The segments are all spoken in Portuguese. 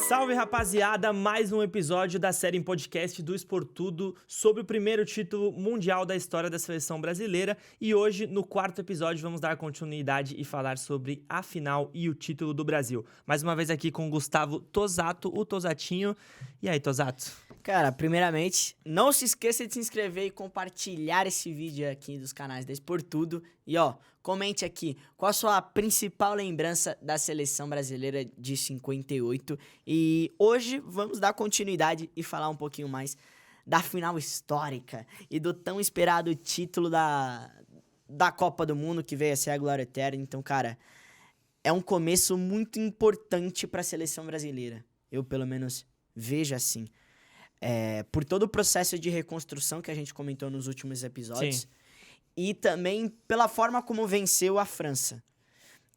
Salve, rapaziada! Mais um episódio da série em podcast do Esportudo sobre o primeiro título mundial da história da seleção brasileira. E hoje, no quarto episódio, vamos dar continuidade e falar sobre a final e o título do Brasil. Mais uma vez aqui com o Gustavo Tosato, o Tosatinho. E aí, Tosato? Cara, primeiramente, não se esqueça de se inscrever e compartilhar esse vídeo aqui dos canais da Esportudo. E ó, comente aqui qual a sua principal lembrança da seleção brasileira de 58. E hoje vamos dar continuidade e falar um pouquinho mais da final histórica e do tão esperado título da Copa do Mundo, que veio a ser a glória eterna. Então, cara, é um começo muito importante para a seleção brasileira. Eu, pelo menos, vejo assim. Por todo o processo de reconstrução que a gente comentou nos últimos episódios. Sim. E também pela forma como venceu a França.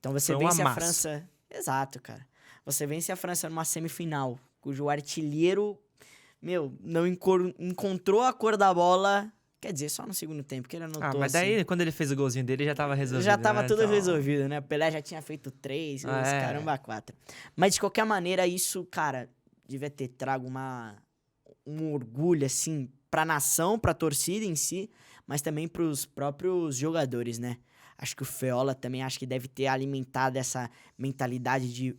Então você Foi uma vence a massa. França... Exato, cara. Você vence a França numa semifinal, cujo artilheiro, não encontrou a cor da bola... Quer dizer, só no segundo tempo, que ele anotou Mas daí, quando ele fez o golzinho dele, já tava resolvido. Já tava né? tudo Então... resolvido, né? O Pelé já tinha feito 3, caramba, 4. Mas de qualquer maneira, isso, cara, devia ter trago um orgulho, assim, pra nação, pra torcida em si, mas também pros próprios jogadores, né? Acho que o Feola também acho que deve ter alimentado essa mentalidade de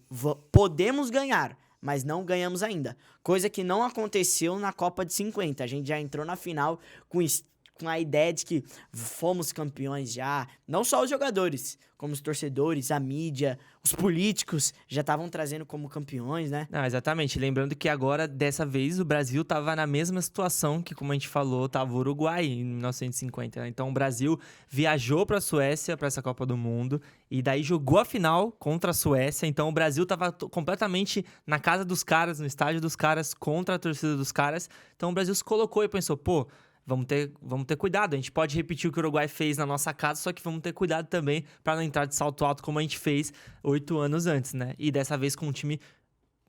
podemos ganhar, mas não ganhamos ainda. Coisa que não aconteceu na Copa de 50. A gente já entrou na final com a ideia de que fomos campeões já. Não só os jogadores, como os torcedores, a mídia, os políticos já estavam trazendo como campeões, né? Não, exatamente. Lembrando que agora, dessa vez, o Brasil tava na mesma situação que, como a gente falou, tava o Uruguai em 1950. Né? Então, o Brasil viajou pra Suécia, pra essa Copa do Mundo, e daí jogou a final contra a Suécia. Então, o Brasil tava completamente na casa dos caras, no estádio dos caras, contra a torcida dos caras. Então, o Brasil se colocou e pensou, vamos ter cuidado. A gente pode repetir o que o Uruguai fez na nossa casa, só que vamos ter cuidado também para não entrar de salto alto como a gente fez 8 anos antes, né? E dessa vez com um time,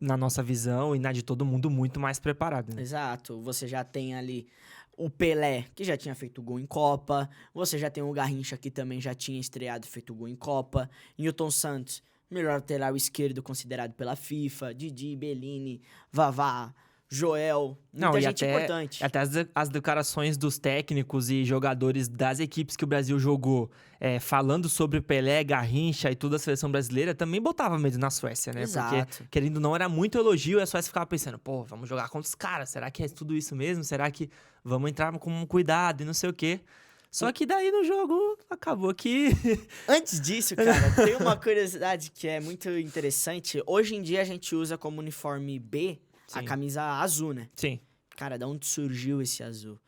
na nossa visão e na de todo mundo, muito mais preparado. Né? Exato. Você já tem ali o Pelé, que já tinha feito gol em Copa. Você já tem o Garrincha, que também já tinha estreado e feito gol em Copa. Newton Santos, melhor lateral esquerdo considerado pela FIFA. Didi, Bellini, Vavá, Joel, muita gente importante. Até as declarações dos técnicos e jogadores das equipes que o Brasil jogou, falando sobre Pelé, Garrincha e toda a seleção brasileira, também botava medo na Suécia, né? Exato. Porque, querendo ou não, era muito elogio e a Suécia ficava pensando, vamos jogar contra os caras, será que é tudo isso mesmo? Será que vamos entrar com cuidado e não sei o quê? Só que daí no jogo acabou que... Antes disso, cara, tem uma curiosidade que é muito interessante. Hoje em dia a gente usa como uniforme B a camisa azul, né? Sim. Cara, de onde surgiu esse azul?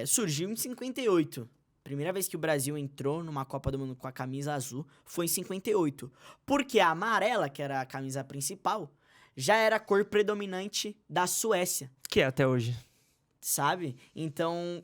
Surgiu em 58. Primeira vez que o Brasil entrou numa Copa do Mundo com a camisa azul foi em 58. Porque a amarela, que era a camisa principal, já era a cor predominante da Suécia. Que é até hoje. Sabe? Então,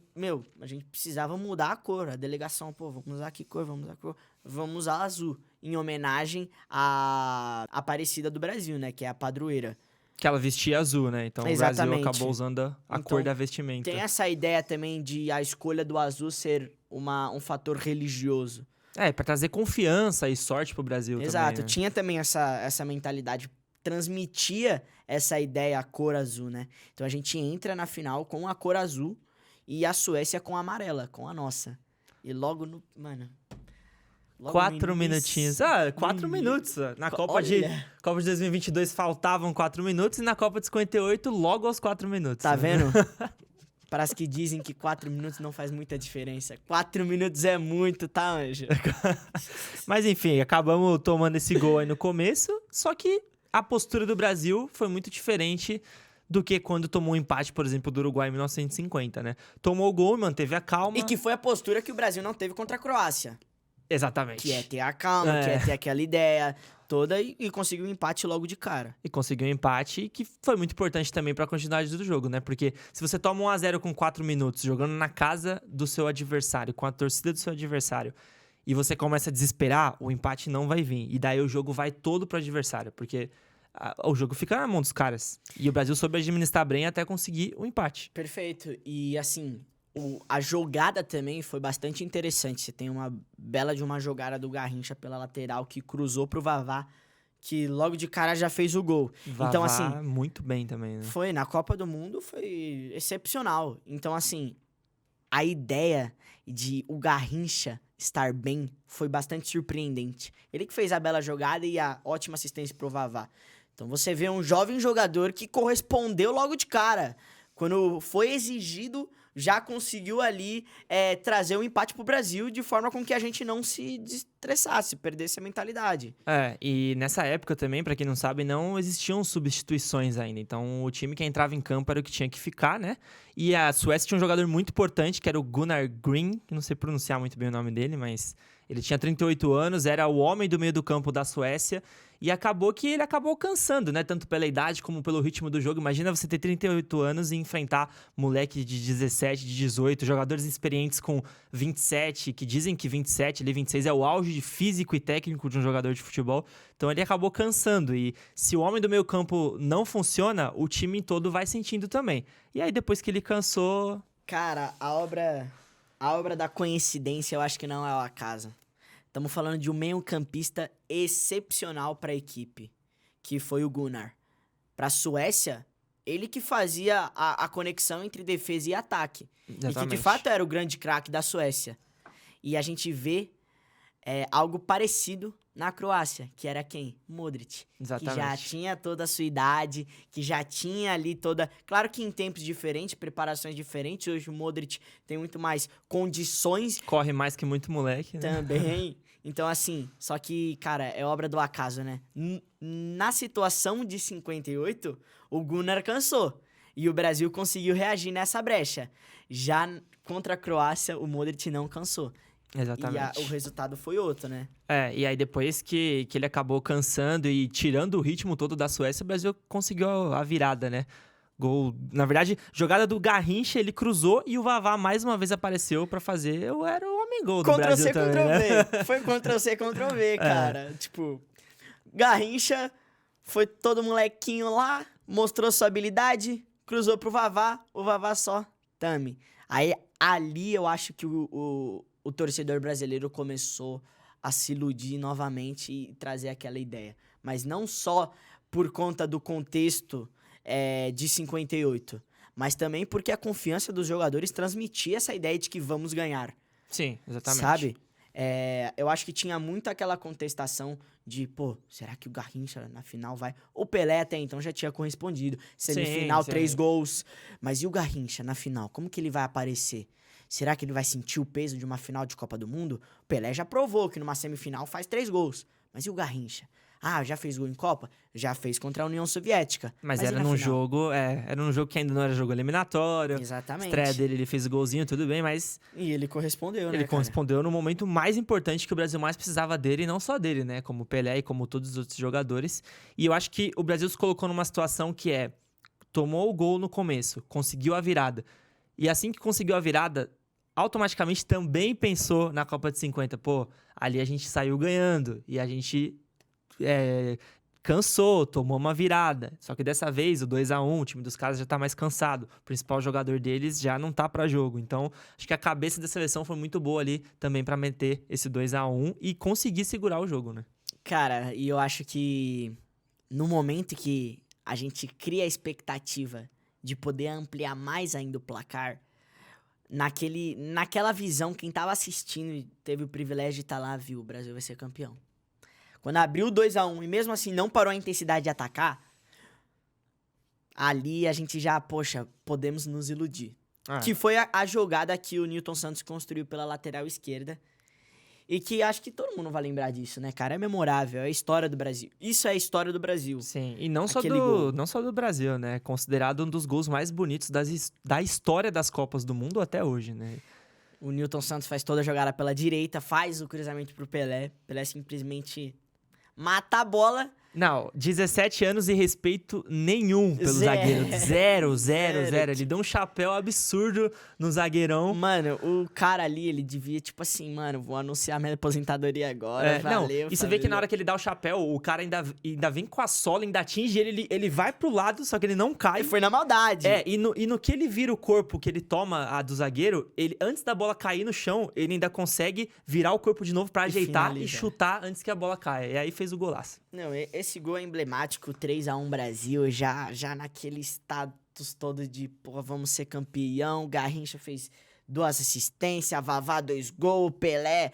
a gente precisava mudar a cor. A delegação, vamos usar que cor? Vamos usar cor? Vamos usar azul. Em homenagem à Aparecida do Brasil, né? Que é a padroeira. Que ela vestia azul, né? Então Exatamente. O Brasil acabou usando a cor da vestimenta. Tem essa ideia também de a escolha do azul ser um fator religioso. Pra trazer confiança e sorte pro Brasil. Exato. Também, né? Tinha também essa mentalidade, transmitia essa ideia, a cor azul, né? Então a gente entra na final com a cor azul e a Suécia com a amarela, com a nossa. E logo no... Mano... 4 minutinhos. 4 minutos. Na Copa de 2022 faltavam 4 minutos e na Copa de 58 logo aos 4 minutos. Tá vendo? Parece que dizem que 4 minutos não faz muita diferença. 4 minutos é muito, tá, Anjo? Mas enfim, acabamos tomando esse gol aí no começo, só que a postura do Brasil foi muito diferente do que quando tomou um empate, por exemplo, do Uruguai em 1950, né? Tomou o gol, manteve a calma. E que foi a postura que o Brasil não teve contra a Croácia. Exatamente. Que é ter a calma, que é ter aquela ideia toda e conseguiu um empate logo de cara. E conseguiu um empate que foi muito importante também pra continuidade do jogo, né? Porque se você toma 1-0 com 4 minutos, jogando na casa do seu adversário, com a torcida do seu adversário, e você começa a desesperar, o empate não vai vir. E daí o jogo vai todo pro adversário, porque o jogo fica na mão dos caras. E o Brasil soube administrar bem até conseguir o empate. Perfeito. E assim... A jogada também foi bastante interessante. Você tem uma bela de uma jogada do Garrincha pela lateral que cruzou pro Vavá, que logo de cara já fez o gol. Vavá, então, assim, muito bem também, né? foi na Copa do Mundo, foi excepcional. Então, assim, a ideia de o Garrincha estar bem foi bastante surpreendente. Ele que fez a bela jogada e a ótima assistência pro Vavá. Então você vê um jovem jogador que correspondeu logo de cara. Quando foi exigido, já conseguiu ali trazer o empate pro Brasil de forma com que a gente não se estressasse, perdesse a mentalidade. E nessa época também, pra quem não sabe, não existiam substituições ainda. Então o time que entrava em campo era o que tinha que ficar, né? E a Suécia tinha um jogador muito importante, que era o Gunnar Green, que não sei pronunciar muito bem o nome dele, mas ele tinha 38 anos, era o homem do meio do campo da Suécia. E acabou que ele acabou cansando, né? Tanto pela idade como pelo ritmo do jogo. Imagina você ter 38 anos e enfrentar moleque de 17, de 18, jogadores experientes com 27, que dizem que 27, ali 26 é o auge de físico e técnico de um jogador de futebol. Então ele acabou cansando. E se o homem do meio campo não funciona, o time todo vai sentindo também. E aí depois que ele cansou... Cara, a obra da coincidência eu acho que não é o acaso. Estamos falando de um meio-campista excepcional para a equipe, que foi o Gunnar. Para a Suécia, ele que fazia a conexão entre defesa e ataque. Exatamente. E que, de fato, era o grande craque da Suécia. E a gente vê algo parecido na Croácia, que era quem? Modric. Exatamente. Que já tinha toda a sua idade, que já tinha ali toda... Claro que em tempos diferentes, preparações diferentes. Hoje o Modric tem muito mais condições. Corre mais que muito moleque, né? Também. Então, assim, só que, cara, é obra do acaso, né? Na situação de 58, o Gunnar cansou. E o Brasil conseguiu reagir nessa brecha. Já contra a Croácia, o Modric não cansou. Exatamente. E o resultado foi outro, né? E aí depois que ele acabou cansando e tirando o ritmo todo da Suécia, o Brasil conseguiu a virada, né? Gol, na verdade, jogada do Garrincha, ele cruzou e o Vavá mais uma vez apareceu pra fazer, era o homem-gol do Brasil também, né? Ctrl-C, Ctrl-V. Foi Ctrl-C, Ctrl-V, cara. Tipo, Garrincha, foi todo molequinho lá, mostrou sua habilidade, cruzou pro Vavá, o Vavá só tame. Aí, ali eu acho que o torcedor brasileiro começou a se iludir novamente e trazer aquela ideia. Mas não só por conta do contexto de 58, mas também porque a confiança dos jogadores transmitia essa ideia de que vamos ganhar. Sim, exatamente. Sabe? Eu acho que tinha muito aquela contestação de, pô, será que o Garrincha na final vai? O Pelé até então já tinha correspondido. Semifinal, sim. 3 gols. Mas e o Garrincha na final? Como que ele vai aparecer? Será que ele vai sentir o peso de uma final de Copa do Mundo? O Pelé já provou que numa semifinal faz 3 gols. Mas e o Garrincha? Ah, já fez gol em Copa? Já fez contra a União Soviética. Mas era num jogo, era num jogo que ainda não era jogo eliminatório. Exatamente. Estreia dele, ele fez o golzinho, tudo bem, mas... E ele correspondeu, né, Ele correspondeu no momento mais importante que o Brasil mais precisava dele, e não só dele, né? Como o Pelé e como todos os outros jogadores. E eu acho que o Brasil se colocou numa situação que tomou o gol no começo, conseguiu a virada. E assim que conseguiu a virada, automaticamente também pensou na Copa de 50. Pô, ali a gente saiu ganhando e a gente cansou, tomou uma virada. Só que dessa vez, o 2-1, o time dos caras já tá mais cansado. O principal jogador deles já não tá pra jogo. Então, acho que a cabeça da seleção foi muito boa ali também pra meter esse 2-1 e conseguir segurar o jogo, né? Cara, e eu acho que no momento que a gente cria a expectativa de poder ampliar mais ainda o placar, naquela visão, quem tava assistindo e teve o privilégio de estar lá, viu, o Brasil vai ser campeão. Quando abriu o 2-1 e mesmo assim não parou a intensidade de atacar, ali a gente já, poxa, podemos nos iludir. Que foi a jogada que o Nilton Santos construiu pela lateral esquerda. E que acho que todo mundo vai lembrar disso, né, cara? É memorável, é a história do Brasil. Isso é a história do Brasil. Sim, e não só do Brasil, né? Considerado um dos gols mais bonitos da história das Copas do Mundo até hoje, né? O Nilton Santos faz toda a jogada pela direita, faz o cruzamento pro Pelé. Pelé simplesmente mata a bola. Não, 17 anos e respeito nenhum pelo zagueiro. Zero. Ele deu um chapéu absurdo no zagueirão. Mano, o cara ali, ele devia, tipo assim, mano, vou anunciar minha aposentadoria agora, valeu. E você vê que na hora que ele dá o chapéu, o cara ainda vem com a sola, ainda atinge ele vai pro lado, só que ele não cai. E foi na maldade. E no que ele vira o corpo, que ele toma a do zagueiro, ele, antes da bola cair no chão, ele ainda consegue virar o corpo de novo pra ajeitar e chutar antes que a bola caia. E aí fez o golaço. Não, esse esse gol é emblemático, 3-1 Brasil, já naquele status todo de, pô, vamos ser campeão. Garrincha fez 2 assistências, Vavá 2 gols, Pelé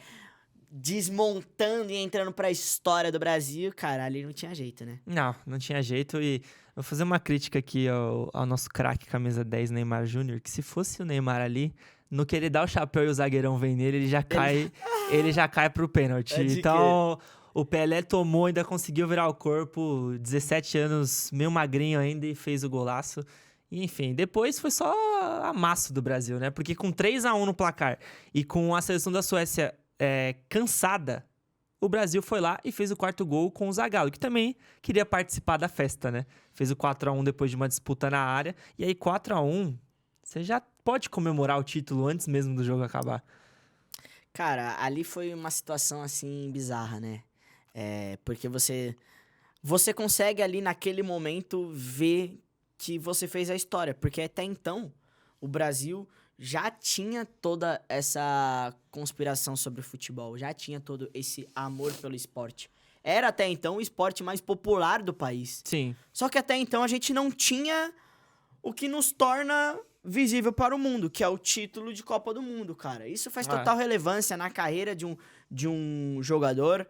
desmontando e entrando pra história do Brasil. Cara, ali não tinha jeito, né? Não tinha jeito. E vou fazer uma crítica aqui ao nosso craque camisa 10, Neymar Júnior, que se fosse o Neymar ali, no que ele dá o chapéu e o zagueirão vem nele, ele já cai pro pênalti. Então, o Pelé tomou, ainda conseguiu virar o corpo, 17 anos, meio magrinho ainda, e fez o golaço. E, enfim, depois foi só amasso do Brasil, né? Porque com 3-1 no placar e com a seleção da Suécia cansada, o Brasil foi lá e fez o 4º gol com o Zagallo, que também queria participar da festa, né? Fez o 4-1 depois de uma disputa na área. E aí, 4-1, você já pode comemorar o título antes mesmo do jogo acabar. Cara, ali foi uma situação, assim, bizarra, né? Porque você consegue ali, naquele momento, ver que você fez a história. Porque até então, o Brasil já tinha toda essa conspiração sobre o futebol, já tinha todo esse amor pelo esporte. Era até então o esporte mais popular do país. Sim. Só que até então a gente não tinha o que nos torna visível para o mundo, que é o título de Copa do Mundo, cara. Isso faz total relevância na carreira de um jogador,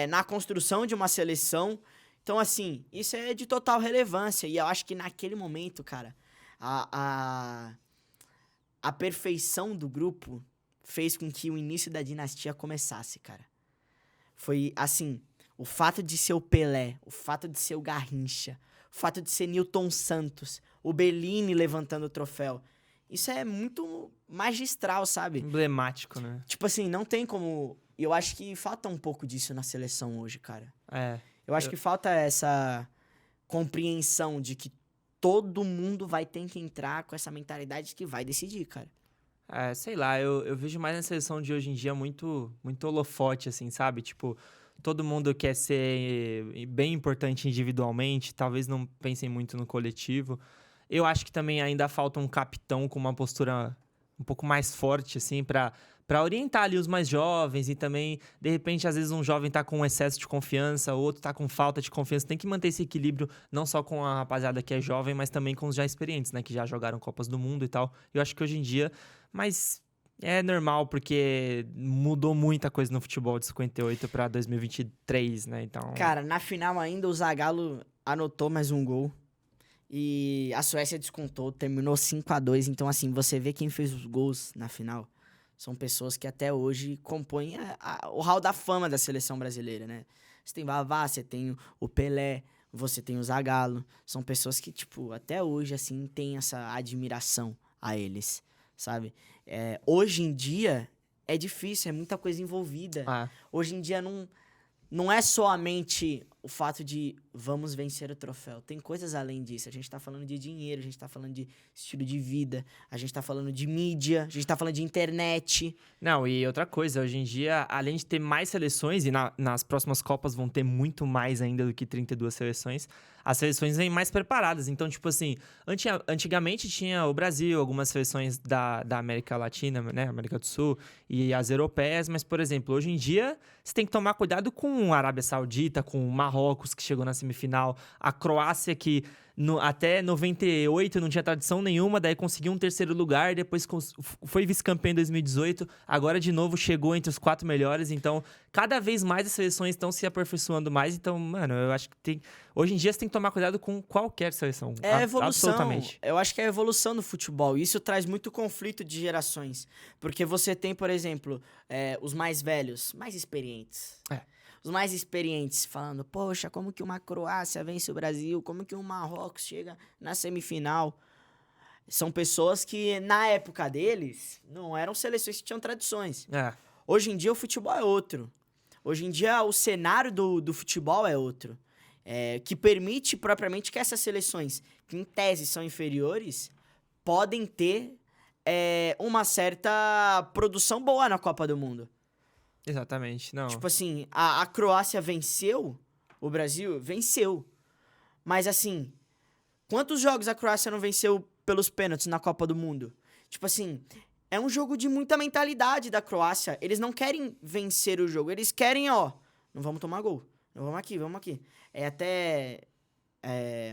na construção de uma seleção. Então, assim, isso é de total relevância. E eu acho que naquele momento, cara, a perfeição do grupo fez com que o início da dinastia começasse, cara. Foi, assim, o fato de ser o Pelé, o fato de ser o Garrincha, o fato de ser Nilton Santos, o Bellini levantando o troféu. Isso é muito magistral, sabe? Emblemático, né? Tipo assim, não tem como... Eu acho que falta um pouco disso na seleção hoje, cara. Eu acho que falta essa compreensão de que todo mundo vai ter que entrar com essa mentalidade que vai decidir, cara. Sei lá, eu vejo mais na seleção de hoje em dia muito holofote, assim, sabe? Tipo, todo mundo quer ser bem importante individualmente, talvez não pensem muito no coletivo. Eu acho que também ainda falta um capitão com uma postura um pouco mais forte, assim, pra orientar ali os mais jovens. E também, de repente, às vezes um jovem tá com excesso de confiança, o outro tá com falta de confiança. Tem que manter esse equilíbrio, não só com a rapaziada que é jovem, mas também com os já experientes, né? Que já jogaram Copas do Mundo e tal. Eu acho que hoje em dia... Mas é normal, porque mudou muita coisa no futebol de 58 pra 2023, né? Então... Cara, na final ainda o Zagallo anotou mais um gol. E a Suécia descontou, terminou 5-2. Então, assim, você vê quem fez os gols na final. São pessoas que até hoje compõem o hall da fama da seleção brasileira, né? Você tem Vavá, você tem o Pelé, você tem o Zagallo. São pessoas que, tipo, até hoje, assim, tem essa admiração a eles, sabe? Hoje em dia é difícil, é muita coisa envolvida. Hoje em dia não é somente o fato de vamos vencer o troféu. Tem coisas além disso. A gente tá falando de dinheiro, a gente tá falando de estilo de vida, a gente tá falando de mídia, a gente tá falando de internet. Não, e outra coisa, hoje em dia, além de ter mais seleções, e nas próximas Copas vão ter muito mais ainda do que 32 seleções, as seleções vêm mais preparadas. Então, tipo assim, antigamente tinha o Brasil, algumas seleções da América Latina, né, América do Sul, e as europeias, mas, por exemplo, hoje em dia, você tem que tomar cuidado com a Arábia Saudita, com o Marrocos, que chegou na semifinal, a Croácia, que até 98 não tinha tradição nenhuma, daí conseguiu um 3º lugar, depois foi vice-campeão em 2018, agora de novo chegou entre os 4 melhores, então cada vez mais as seleções estão se aperfeiçoando mais, então, mano, eu acho que hoje em dia você tem que tomar cuidado com qualquer seleção. É a evolução. Absolutamente. Eu acho que é a evolução do futebol. Isso traz muito conflito de gerações. Porque você tem, por exemplo, os mais velhos, mais experientes. Os mais experientes falando, poxa, como que uma Croácia vence o Brasil? Como que um Marrocos chega na semifinal? São pessoas que, na época deles, não eram seleções que tinham tradições. Hoje em dia, o futebol é outro. Hoje em dia, o cenário do futebol é outro. Que permite, propriamente, que essas seleções, que em tese são inferiores, podem ter uma certa produção boa na Copa do Mundo. Exatamente, não. Tipo assim, a Croácia venceu, o Brasil venceu. Mas assim, quantos jogos a Croácia não venceu pelos pênaltis na Copa do Mundo? Tipo assim, é um jogo de muita mentalidade da Croácia. Eles não querem vencer o jogo, eles querem, não vamos tomar gol. Vamos aqui. É até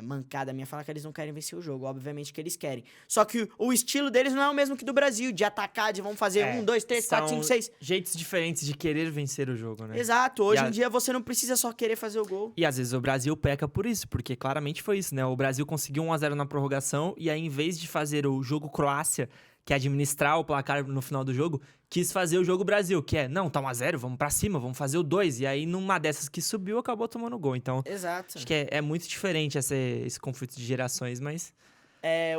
mancada minha falar que eles não querem vencer o jogo. Obviamente que eles querem. Só que o estilo deles não é o mesmo que do Brasil, de atacar, de vamos fazer 1, 2, 3, 4, 5, 6. Jeitos diferentes de querer vencer o jogo, né? Exato. Hoje em dia você não precisa só querer fazer o gol. E às vezes o Brasil peca por isso, porque claramente foi isso, né? O Brasil conseguiu 1-0 na prorrogação e aí, em vez de fazer o jogo Croácia, que é administrar o placar no final do jogo, quis fazer o jogo Brasil, que é, não, tá 1-0, vamos pra cima, vamos fazer o 2. E aí, numa dessas que subiu, acabou tomando gol. Então, exato. Acho que é muito diferente esse conflito de gerações, mas...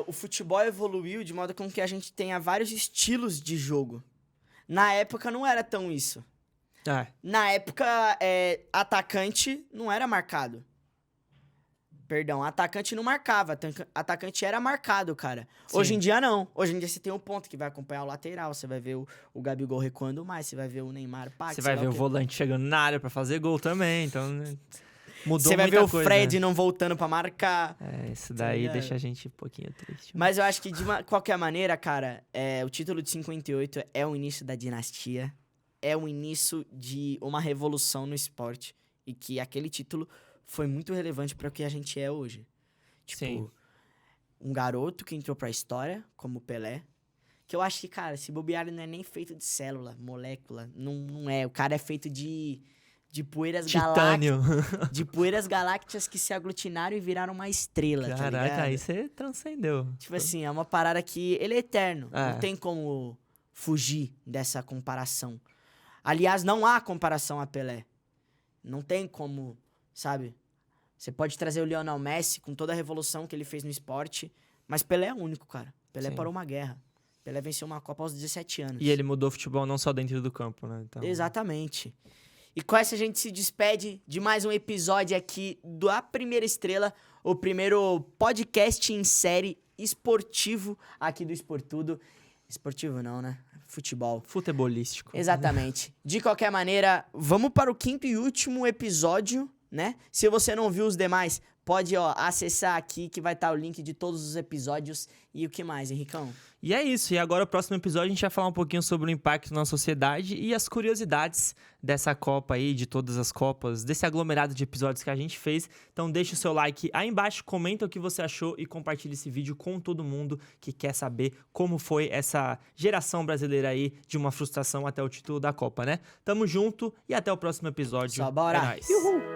O futebol evoluiu de modo com que a gente tenha vários estilos de jogo. Na época, não era tão isso. Na época, atacante não era marcado. Perdão, atacante não marcava. Atacante era marcado, cara. Sim. Hoje em dia, não. Hoje em dia, você tem um ponto que vai acompanhar o lateral. Você vai ver o Gabigol recuando mais. Você vai ver o Neymar... Você vai ver o volante chegando na área pra fazer gol também. Então, mudou você vai ver o coisa, Fred né? não voltando pra marcar. Isso daí deixa a gente um pouquinho triste. Mas eu acho que, de qualquer maneira, cara, o título de 58 é o início da dinastia. É o início de uma revolução no esporte. E que aquele título... foi muito relevante para o que a gente é hoje. Tipo, sim, um garoto que entrou pra história, como o Pelé, que eu acho que, cara, esse bobear não é nem feito de célula, molécula, não é. O cara é feito de poeiras galácticas. De poeiras galácticas que se aglutinaram e viraram uma estrela, caraca, tá ligado? Aí você transcendeu. Tipo assim, é uma parada que ele é eterno. Não tem como fugir dessa comparação. Aliás, não há comparação a Pelé. Não tem como... sabe? Você pode trazer o Lionel Messi com toda a revolução que ele fez no esporte, mas Pelé é único, cara. Pelé parou uma guerra. Pelé venceu uma Copa aos 17 anos. E ele mudou o futebol não só dentro do campo, né? Então... exatamente. E com essa a gente se despede de mais um episódio aqui da Primeira Estrela, o primeiro podcast em série esportivo aqui do Esportudo. Esportivo não, né? Futebol. Futebolístico. Exatamente. De qualquer maneira, vamos para o 5º e último episódio, né? Se você não viu os demais, pode acessar aqui que vai estar o link de todos os episódios. E o que mais, Henricão? E é isso. E agora, o próximo episódio, a gente vai falar um pouquinho sobre o impacto na sociedade e as curiosidades dessa Copa aí, de todas as Copas, desse aglomerado de episódios que a gente fez. Então, deixa o seu like aí embaixo, comenta o que você achou e compartilha esse vídeo com todo mundo que quer saber como foi essa geração brasileira aí, de uma frustração até o título da Copa, né? Tamo junto e até o próximo episódio. Só bora! É nóis. Uhul.